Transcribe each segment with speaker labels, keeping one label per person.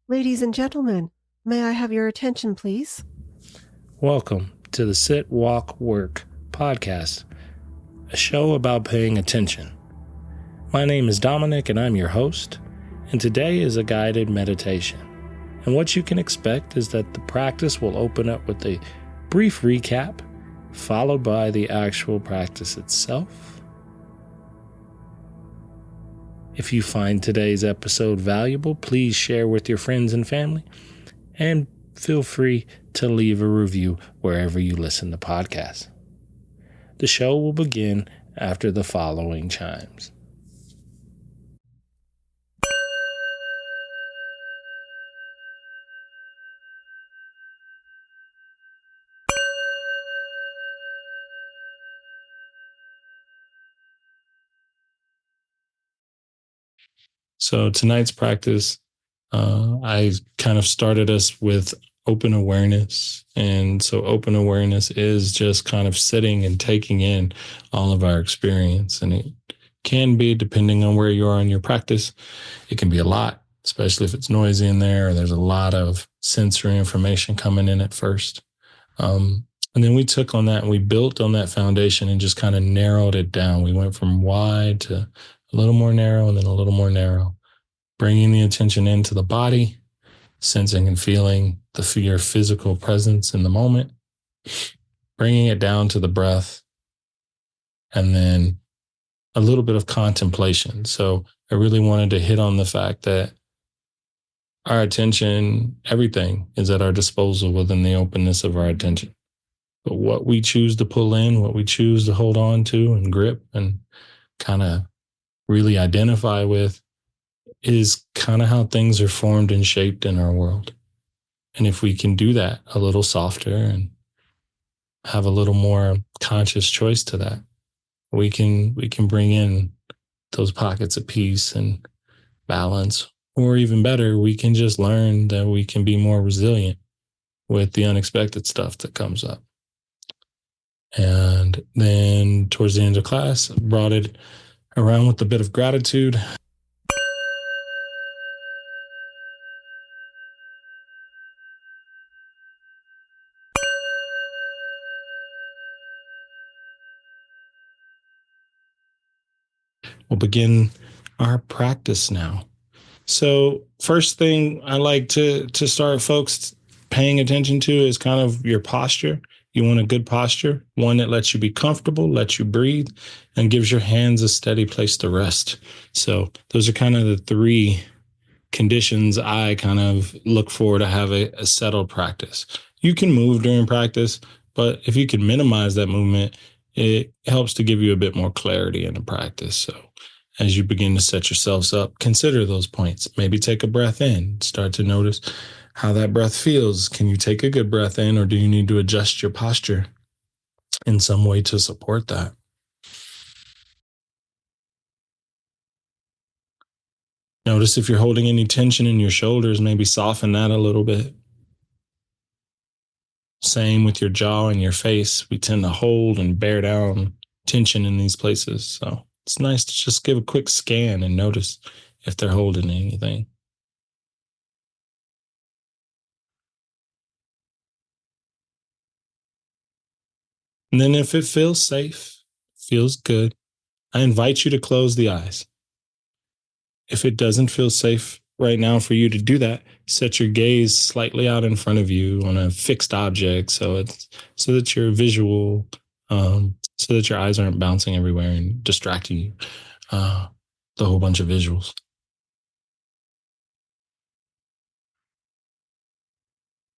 Speaker 1: Ladies and gentlemen, may I have your attention, please?
Speaker 2: Welcome to the Sit, Walk, Work podcast, a show about paying attention. My name is Dominic and I'm your host, and today is a guided meditation. And what you can expect is that the practice will open up with a brief recap, followed by the actual practice itself. If you find today's episode valuable, please share with your friends and family, and feel free to leave a review wherever you listen to podcasts. The show will begin after the following chimes. So tonight's practice, I kind of started us with open awareness. And so open awareness is just kind of sitting and taking in all of our experience. And it can be, depending on where you are in your practice, it can be a lot, especially if it's noisy in there or there's a lot of sensory information coming in at first. And then we took on that and we built on that foundation and just kind of narrowed it down. We went from wide to a little more narrow and then a little more narrow, bringing the attention into the body, sensing and feeling your physical presence in the moment, bringing it down to the breath, and then a little bit of contemplation. So I really wanted to hit on the fact that our attention, everything is at our disposal within the openness of our attention. But what we choose to pull in, what we choose to hold on to and grip and kind of really identify with is kind of how things are formed and shaped in our world. And if we can do that a little softer and have a little more conscious choice to that, we can bring in those pockets of peace and balance. Or even better, we can just learn that we can be more resilient with the unexpected stuff that comes up. And then towards the end of class, I brought it around with a bit of gratitude. We'll begin our practice now. So first thing I like to start folks paying attention to is kind of your posture. You want a good posture, one that lets you be comfortable, lets you breathe, and gives your hands a steady place to rest. So those are kind of the three conditions I kind of look for to have a settled practice. You can move during practice, but if you can minimize that movement, it helps to give you a bit more clarity in the practice. So as you begin to set yourselves up, consider those points. Maybe take a breath in, start to notice how that breath feels. Can you take a good breath in, or do you need to adjust your posture in some way to support that? Notice if you're holding any tension in your shoulders, maybe soften that a little bit. Same with your jaw and your face. We tend to hold and bear down tension in these places. So it's nice to just give a quick scan and notice if they're holding anything. And then if it feels safe, feels good, I invite you to close the eyes. If it doesn't feel safe right now for you to do that, set your gaze slightly out in front of you on a fixed object so that your visual, so that your eyes aren't bouncing everywhere and distracting you. The whole bunch of visuals.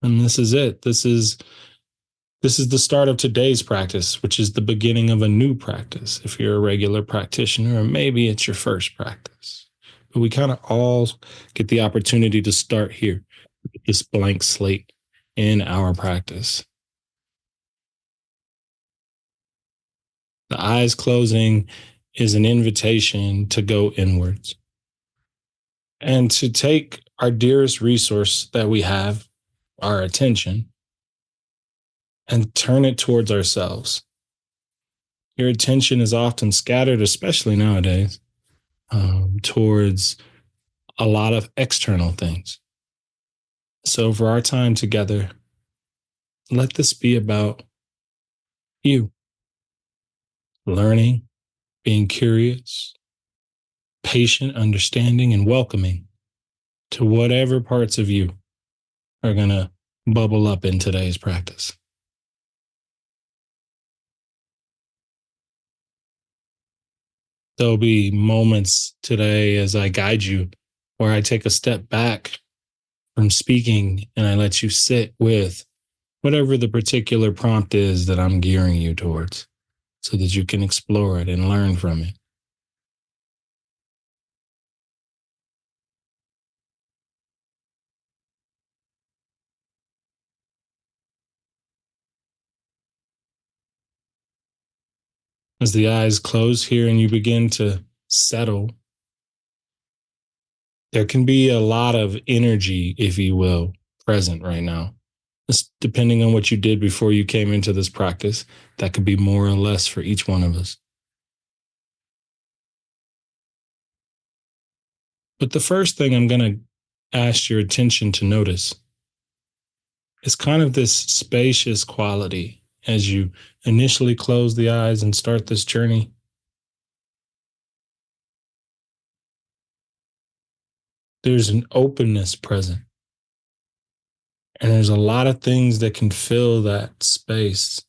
Speaker 2: And this is it. This is the start of today's practice, which is the beginning of a new practice. If you're a regular practitioner, or maybe it's your first practice. But we kind of all get the opportunity to start here with this blank slate in our practice. The eyes closing is an invitation to go inwards and to take our dearest resource that we have, our attention, and turn it towards ourselves. Your attention is often scattered, especially nowadays, towards a lot of external things. So, for our time together, let this be about you learning, being curious, patient, understanding, and welcoming to whatever parts of you are going to bubble up in today's practice. There'll be moments today as I guide you where I take a step back from speaking and I let you sit with whatever the particular prompt is that I'm gearing you towards so that you can explore it and learn from it. As the eyes close here and you begin to settle, there can be a lot of energy, if you will, present right now. Depending on what you did before you came into this practice, that could be more or less for each one of us. But the first thing I'm going to ask your attention to notice is kind of this spacious quality as you initially close the eyes and start this journey. There's an openness present, and there's a lot of things that can fill that space,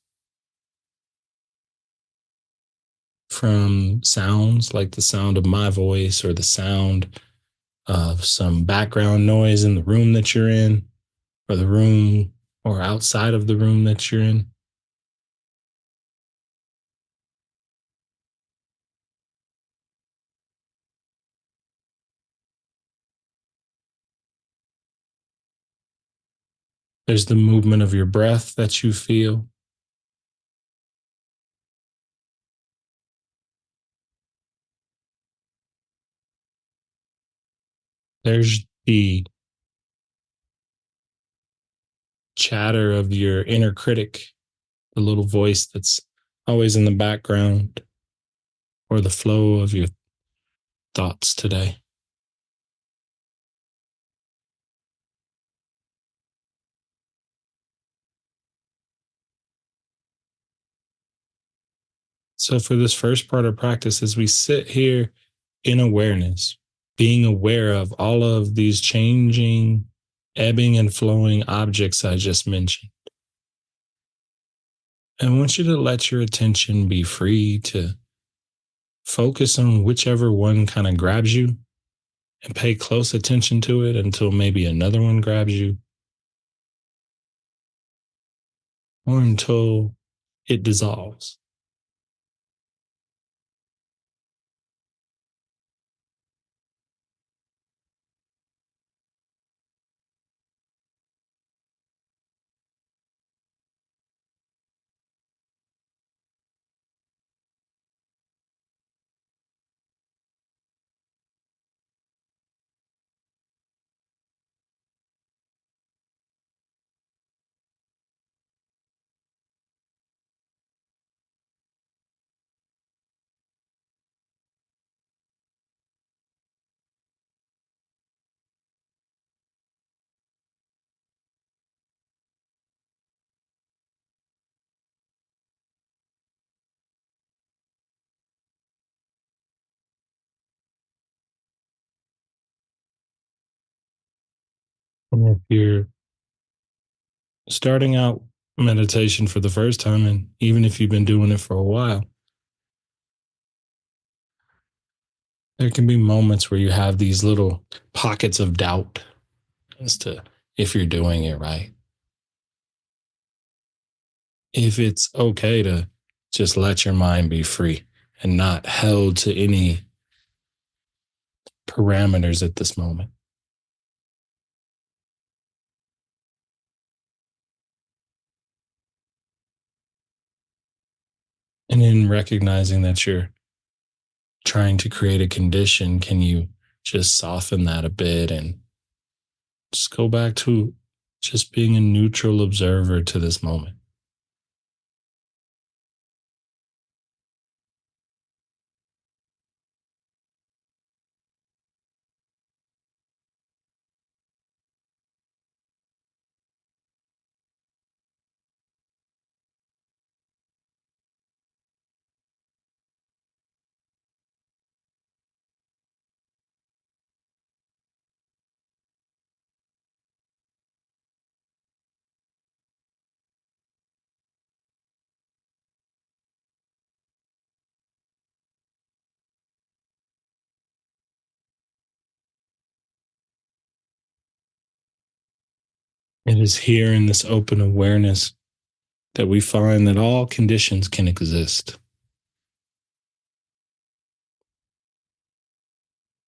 Speaker 2: from sounds like the sound of my voice or the sound of some background noise in the room that you're in, or the room or outside of the room that you're in. There's the movement of your breath that you feel. There's the chatter of your inner critic, the little voice that's always in the background, or the flow of your thoughts today. So, for this first part of practice, as we sit here in awareness, being aware of all of these changing, ebbing and flowing objects I just mentioned, I want you to let your attention be free to focus on whichever one kind of grabs you and pay close attention to it until maybe another one grabs you or until it dissolves. And if you're starting out meditation for the first time, and even if you've been doing it for a while, there can be moments where you have these little pockets of doubt as to if you're doing it right. If it's okay to just let your mind be free and not held to any parameters at this moment. And in recognizing that you're trying to create a condition, can you just soften that a bit and just go back to just being a neutral observer to this moment? It is here in this open awareness that we find that all conditions can exist,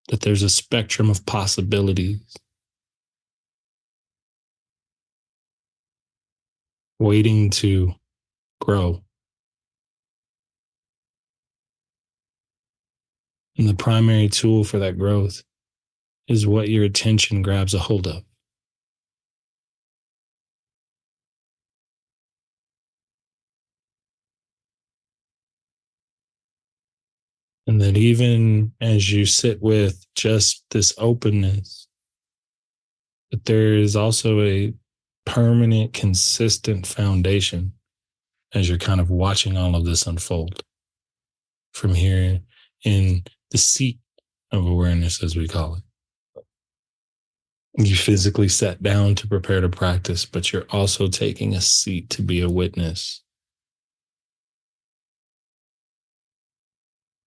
Speaker 2: that there's a spectrum of possibilities waiting to grow. And the primary tool for that growth is what your attention grabs a hold of. And that even as you sit with just this openness, that there is also a permanent, consistent foundation as you're kind of watching all of this unfold from here in the seat of awareness, as we call it. You physically sat down to prepare to practice, but you're also taking a seat to be a witness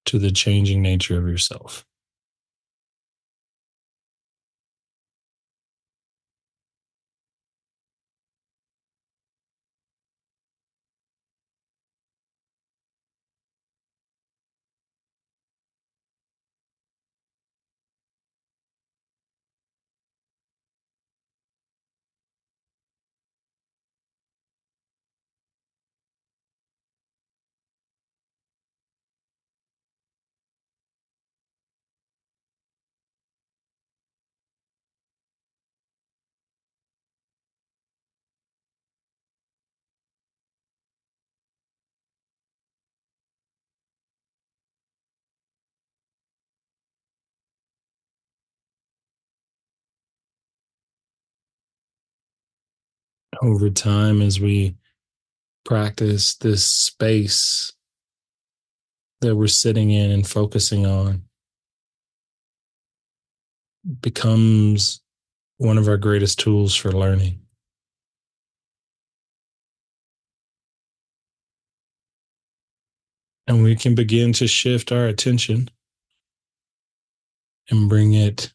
Speaker 2: to the changing nature of yourself. Over time, as we practice this space that we're sitting in and focusing on, becomes one of our greatest tools for learning. And we can begin to shift our attention and bring it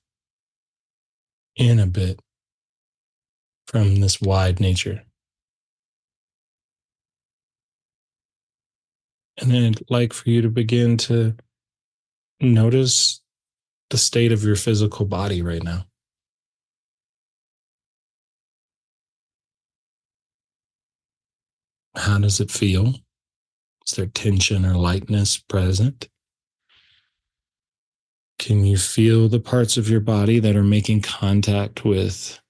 Speaker 2: in a bit from this wide nature. And then I'd like for you to begin to notice the state of your physical body right now. How does it feel? Is there tension or lightness present? Can you feel the parts of your body that are making contact with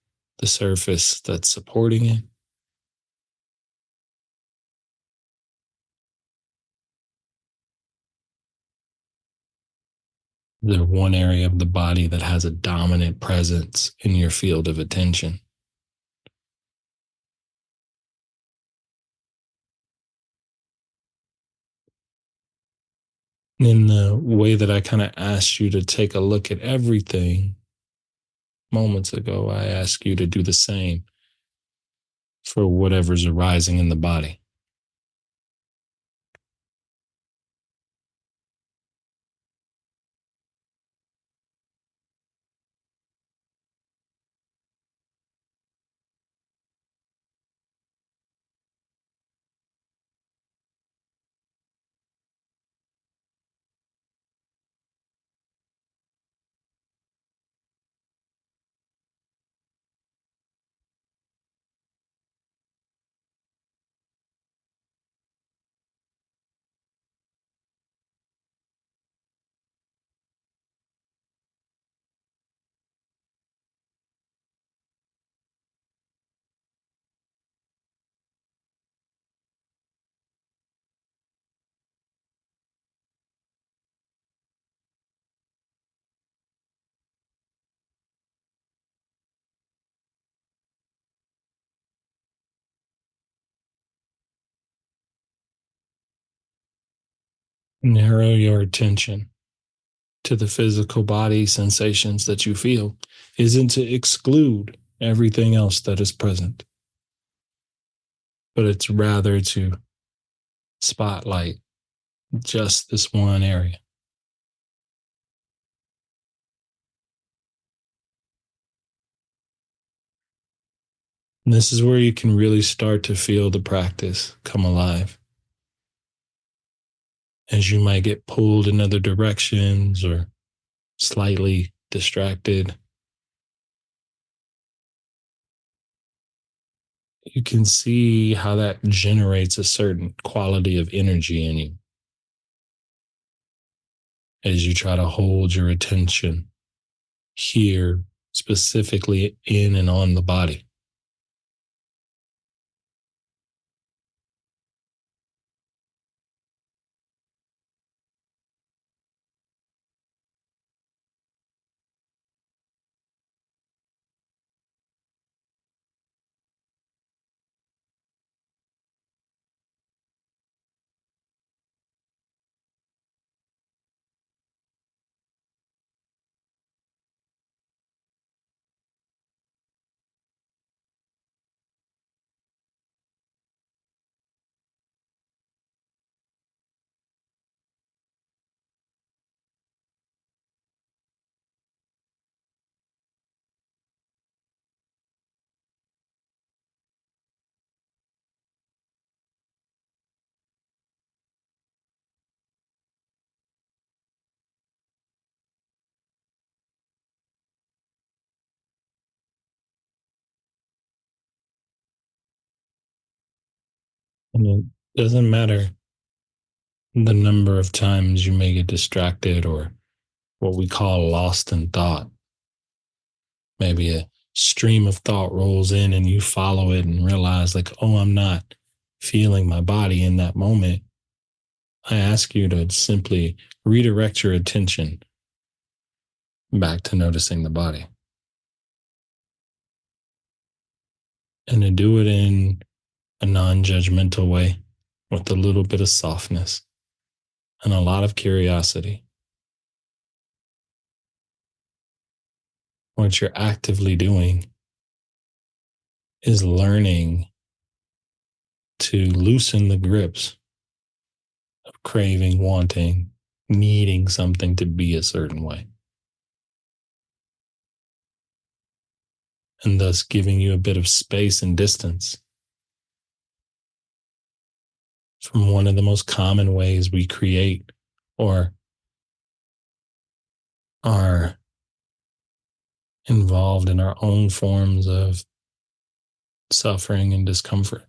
Speaker 2: the surface that's supporting it? Is there one area of the body that has a dominant presence in your field of attention? In the way that I kind of asked you to take a look at everything moments ago, I ask you to do the same for whatever's arising in the body. Narrow your attention to the physical body sensations that you feel isn't to exclude everything else that is present, but it's rather to spotlight just this one area. And this is where you can really start to feel the practice come alive, as you might get pulled in other directions or slightly distracted. You can see how that generates a certain quality of energy in you as you try to hold your attention here, specifically in and on the body. And it doesn't matter the number of times you may get distracted or what we call lost in thought. Maybe a stream of thought rolls in and you follow it and realize, like, oh, I'm not feeling my body in that moment. I ask you to simply redirect your attention back to noticing the body and to do it in a non judgmental way with a little bit of softness and a lot of curiosity. What you're actively doing is learning to loosen the grips of craving, wanting, needing something to be a certain way, and thus giving you a bit of space and distance from one of the most common ways we create or are involved in our own forms of suffering and discomfort.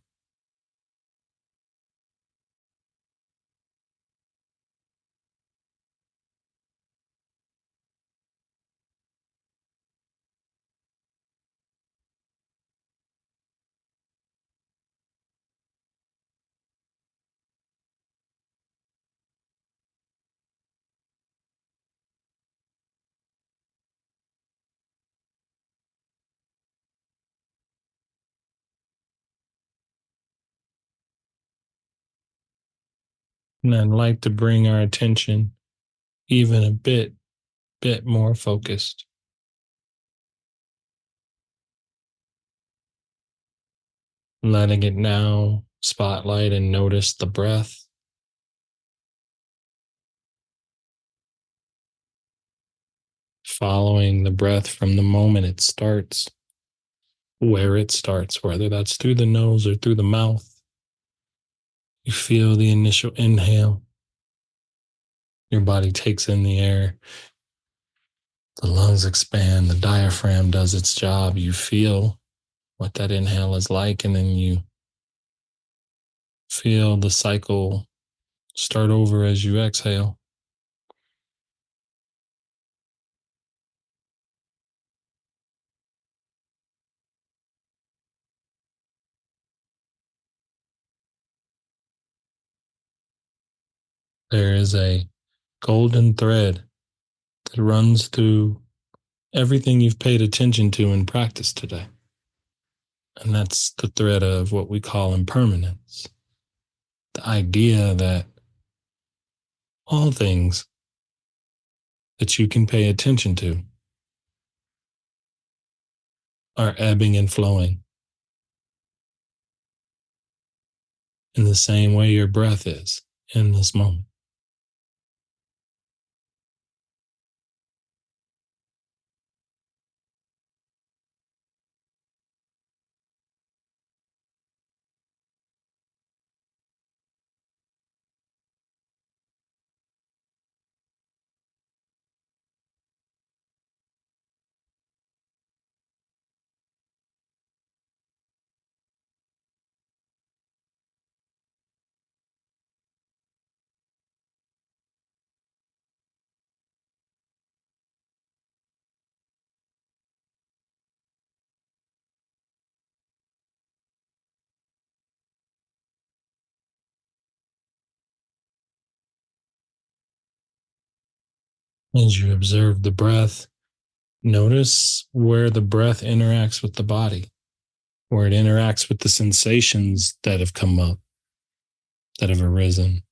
Speaker 2: And I'd like to bring our attention even a bit more focused, letting it now spotlight and notice the breath, following the breath from the moment it starts, where it starts, whether that's through the nose or through the mouth. You feel the initial inhale, your body takes in the air, the lungs expand, the diaphragm does its job. You feel what that inhale is like, and then you feel the cycle start over as you exhale. There is a golden thread that runs through everything you've paid attention to in practice today. And that's the thread of what we call impermanence. The idea that all things that you can pay attention to are ebbing and flowing in the same way your breath is in this moment. As you observe the breath, notice where the breath interacts with the body, where it interacts with the sensations that have come up, that have arisen.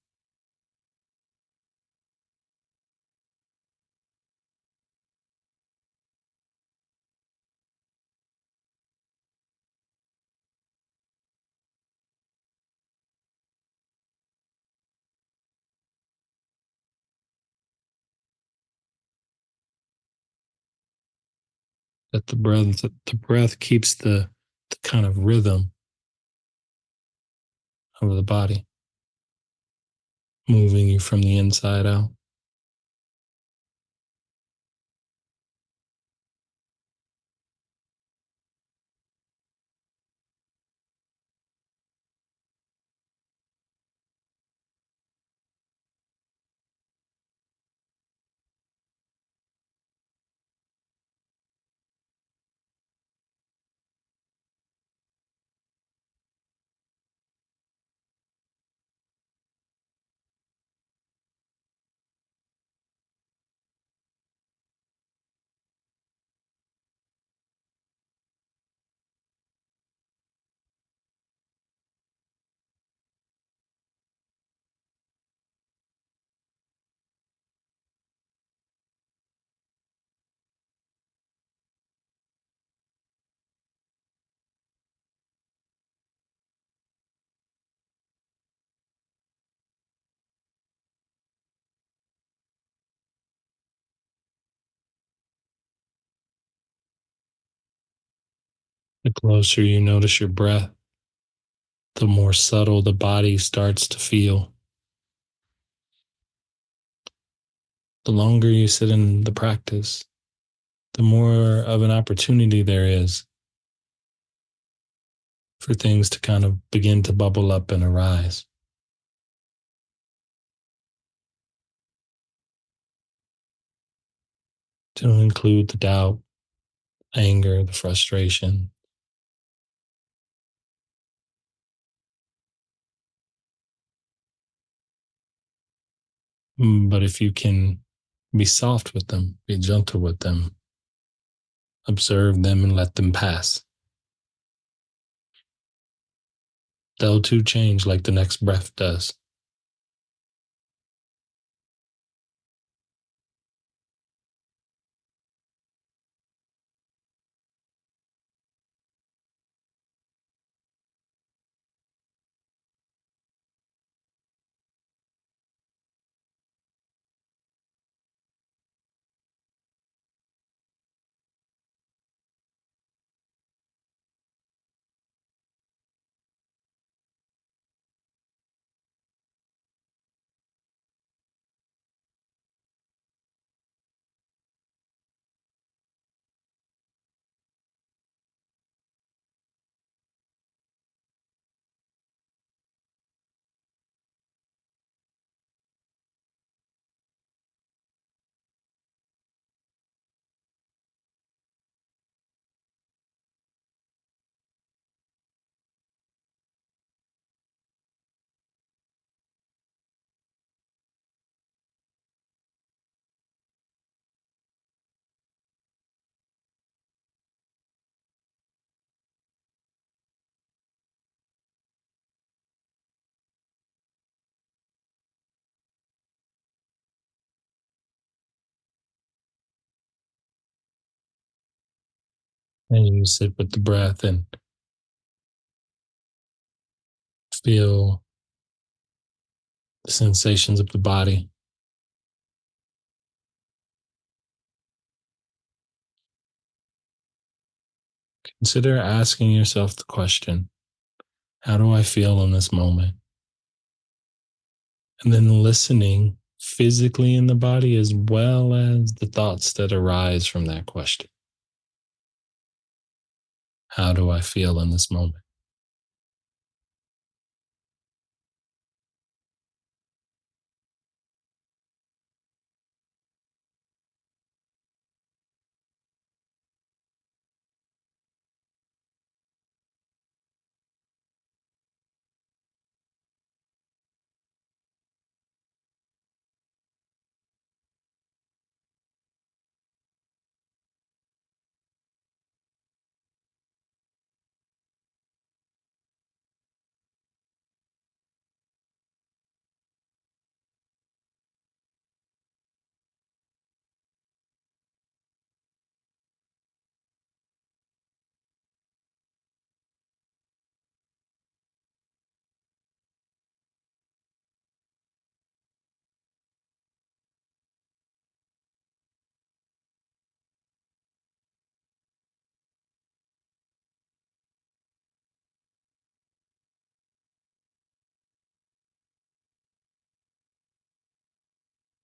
Speaker 2: That the breath keeps the kind of rhythm of the body, moving you from the inside out. The closer you notice your breath, the more subtle the body starts to feel. The longer you sit in the practice, the more of an opportunity there is for things to kind of begin to bubble up and arise, to include the doubt, anger, the frustration. But if you can be soft with them, be gentle with them, observe them and let them pass, they'll too change like the next breath does. And you sit with the breath and feel the sensations of the body. Consider asking yourself the question, how do I feel in this moment? And then listening physically in the body as well as the thoughts that arise from that question. How do I feel in this moment?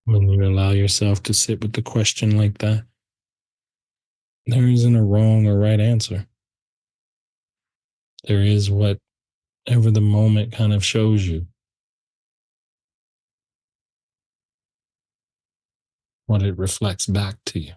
Speaker 2: When you allow yourself to sit with the question like that, there isn't a wrong or right answer. There is whatever the moment kind of shows you, what it reflects back to you.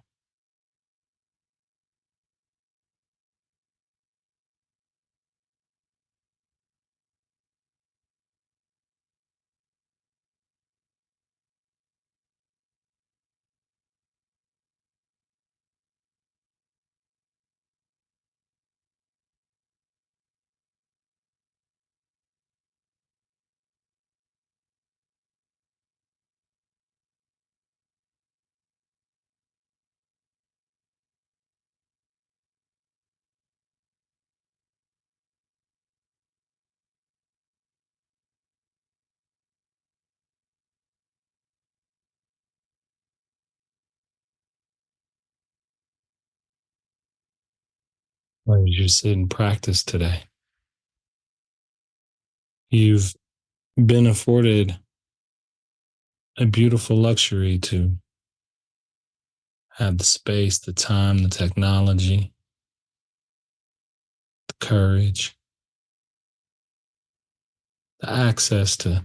Speaker 2: As you sit and practice today, you've been afforded a beautiful luxury to have the space, the time, the technology, the courage, the access to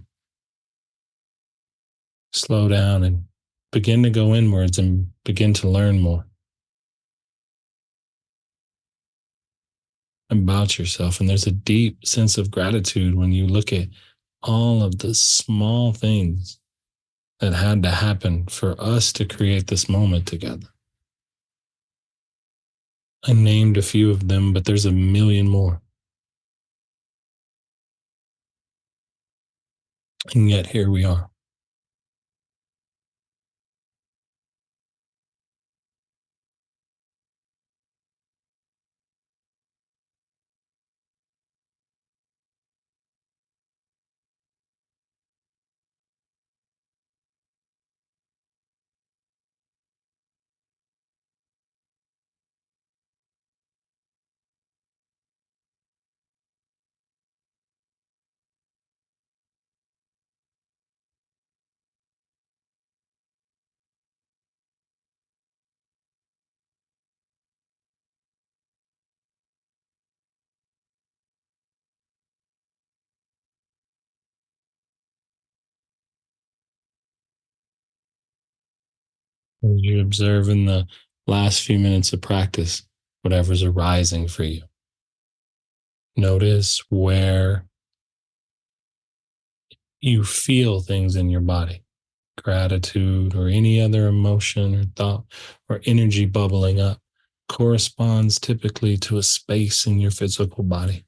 Speaker 2: slow down and begin to go inwards and begin to learn more about yourself. And there's a deep sense of gratitude when you look at all of the small things that had to happen for us to create this moment together. I named a few of them, but there's a million more. And yet here we are. As you observe in the last few minutes of practice, whatever's arising for you. Notice where you feel things in your body, gratitude or any other emotion or thought or energy bubbling up corresponds typically to a space in your physical body.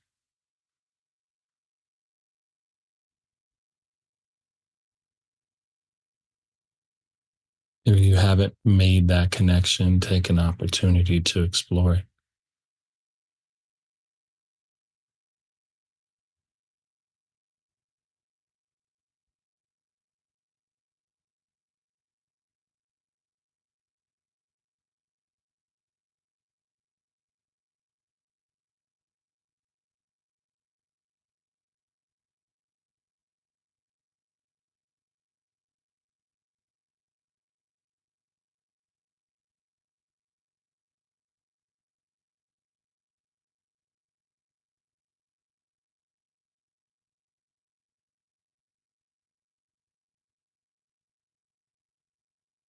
Speaker 2: If you haven't made that connection, take an opportunity to explore it.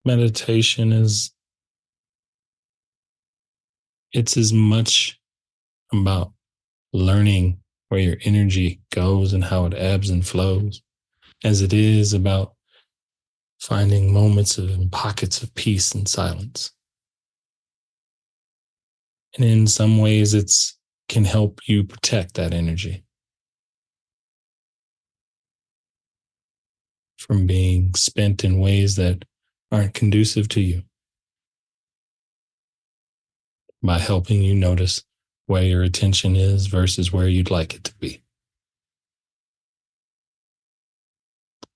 Speaker 2: Meditation is it's as much about learning where your energy goes and how it ebbs and flows as it is about finding moments of and pockets of peace and silence. And in some ways, it's can help you protect that energy from being spent in ways that aren't conducive to you by helping you notice where your attention is versus where you'd like it to be.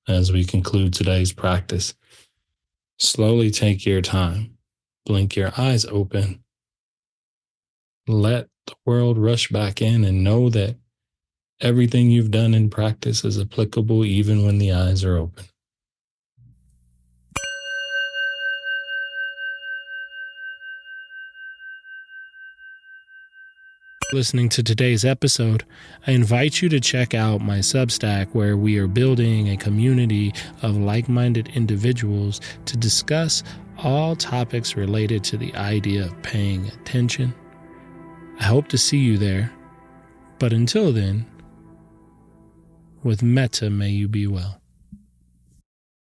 Speaker 2: As we conclude today's practice, slowly take your time, blink your eyes open, let the world rush back in, and know that everything you've done in practice is applicable even when the eyes are open. Listening to today's episode, I invite you to check out my Substack, where we are building a community of like-minded individuals to discuss all topics related to the idea of paying attention. I hope to see you there, but until then, with metta may you be well.